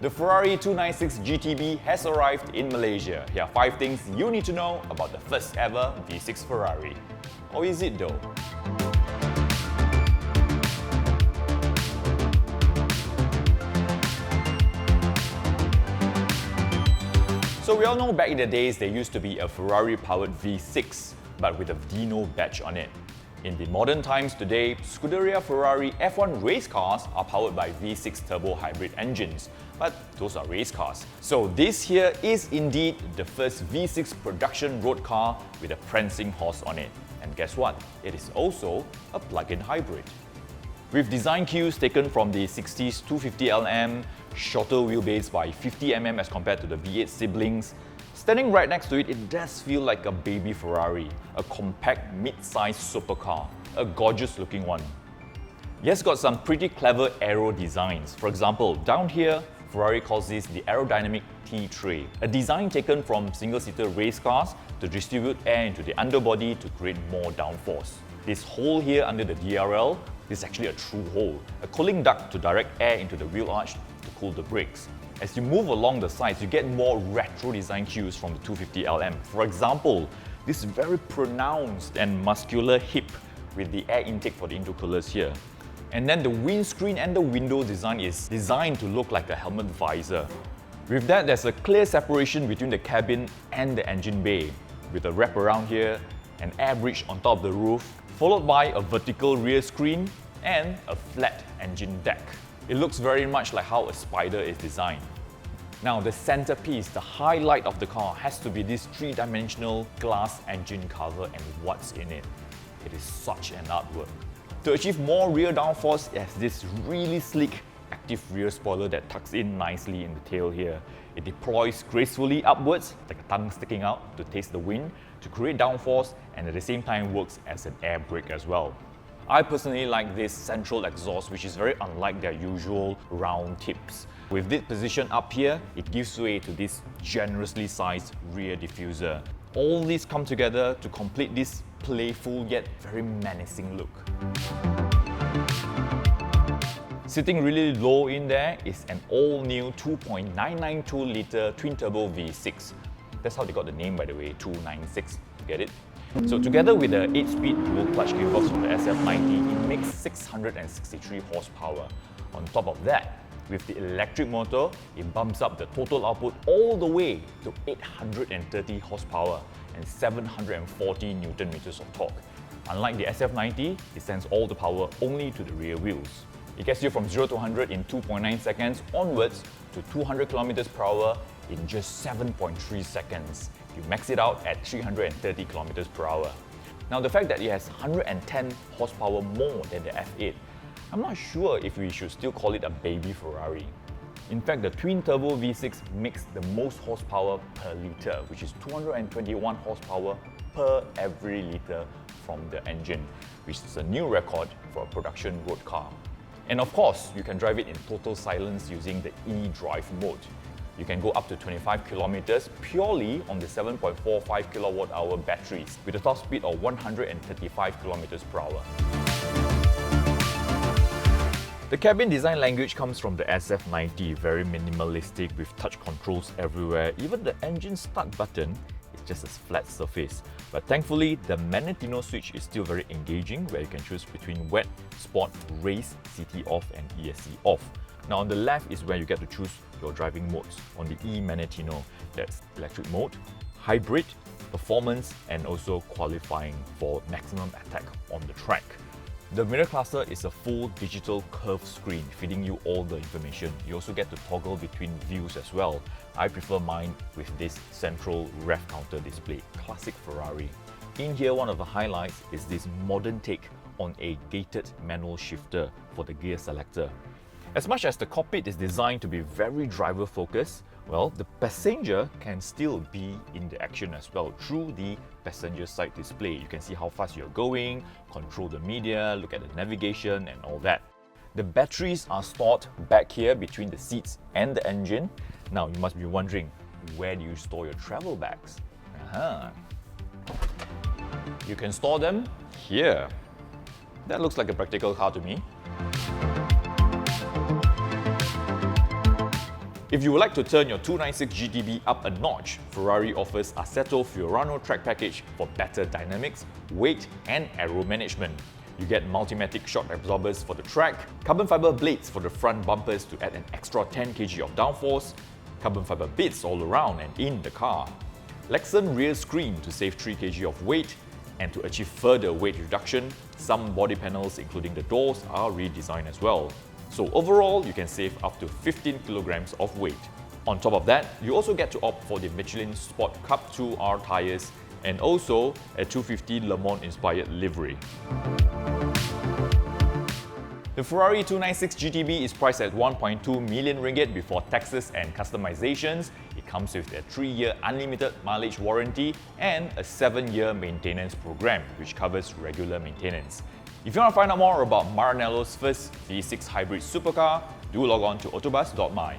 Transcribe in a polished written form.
The Ferrari 296 GTB has arrived in Malaysia. Here are 5 things you need to know about the first ever V6 Ferrari. Or is it though? So we all know back in the days there used to be a Ferrari-powered V6, but with a Dino badge on it. In the modern times today, Scuderia Ferrari F1 race cars are powered by V6 turbo hybrid engines, but those are race cars. So this here is indeed the first V6 production road car with a prancing horse on it. And guess what? It is also a plug-in hybrid. With design cues taken from the 60s 250mm, shorter wheelbase by 50mm as compared to the V8 siblings, standing right next to it, it does feel like a baby Ferrari, a compact mid-sized supercar, a gorgeous looking one. Yes, got some pretty clever aero designs. For example, down here, Ferrari calls this the aerodynamic T-tray, a design taken from single-seater race cars to distribute air into the underbody to create more downforce. This hole here under the DRL is actually a true hole, a cooling duct to direct air into the wheel arch to cool the brakes. As you move along the sides, you get more retro design cues from the 250LM. For example, this very pronounced and muscular hip with the air intake for the intercoolers here. And then the windscreen and the window design is designed to look like a helmet visor. With that, there's a clear separation between the cabin and the engine bay, with a wraparound here, an air bridge on top of the roof, followed by a vertical rear screen and a flat engine deck. It looks very much like how a Spider is designed. Now the centerpiece, the highlight of the car has to be this 3-dimensional glass engine cover and what's in it. It is such an artwork. To achieve more rear downforce, it has this really sleek active rear spoiler that tucks in nicely in the tail here. It deploys gracefully upwards, like a tongue sticking out to taste the wind, to create downforce, and at the same time works as an air brake as well. I personally like this central exhaust, which is very unlike their usual round tips. With this position up here, it gives way to this generously sized rear diffuser. All these come together to complete this playful yet very menacing look. Sitting really low in there is an all-new 2.992-litre twin-turbo V6. That's how they got the name, by the way, 296. Get it? So together with the 8-speed dual-clutch gearbox from the SF90, it makes 663 horsepower. On top of that, with the electric motor, it bumps up the total output all the way to 830 horsepower and 740 Nm of torque. Unlike the SF90, it sends all the power only to the rear wheels. It gets you from 0 to 100 in 2.9 seconds onwards to 200 km/h in just 7.3 seconds. You max it out at 330 km/h. Now the fact that it has 110 horsepower more than the F8, I'm not sure if we should still call it a baby Ferrari. In fact, the twin-turbo V6 makes the most horsepower per litre, which is 221 horsepower per every litre from the engine, which is a new record for a production road car. And of course, you can drive it in total silence using the e-drive mode. You can go up to 25 kilometers purely on the 7.45 kWh batteries with a top speed of 135 km/h. The cabin design language comes from the SF90, very minimalistic with touch controls everywhere. Even the engine start button is just a flat surface. But thankfully, the Maranello switch is still very engaging, where you can choose between wet, sport, race, CT off and ESC off. Now on the left is where you get to choose your driving modes. On the Maranello, that's electric mode, hybrid, performance, and also qualifying for maximum attack on the track. The mirror cluster is a full digital curved screen feeding you all the information. You also get to toggle between views as well. I prefer mine with this central rev counter display, classic Ferrari. In here, one of the highlights is this modern take on a gated manual shifter for the gear selector. As much as the cockpit is designed to be very driver-focused, well, the passenger can still be in the action as well through the passenger side display. You can see how fast you're going, control the media, look at the navigation and all that. The batteries are stored back here between the seats and the engine. Now, you must be wondering, where do you store your travel bags? You can store them here. That looks like a practical car to me. If you would like to turn your 296 GTB up a notch, Ferrari offers Assetto Fiorano track package for better dynamics, weight and aero management. You get Multimatic shock absorbers for the track, carbon fiber blades for the front bumpers to add an extra 10 kg of downforce, carbon fiber bits all around and in the car, Lexan rear screen to save 3 kg of weight, and to achieve further weight reduction, some body panels including the doors are redesigned as well. So overall, you can save up to 15 kilograms of weight. On top of that, you also get to opt for the Michelin Sport Cup 2R tyres and also a 250 Le Mans inspired livery. The Ferrari 296 GTB is priced at 1.2 million ringgit before taxes and customizations. It comes with a 3-year unlimited mileage warranty and a 7-year maintenance program, which covers regular maintenance. If you want to find out more about Maranello's first V6 hybrid supercar, do log on to AutoBuzz.my.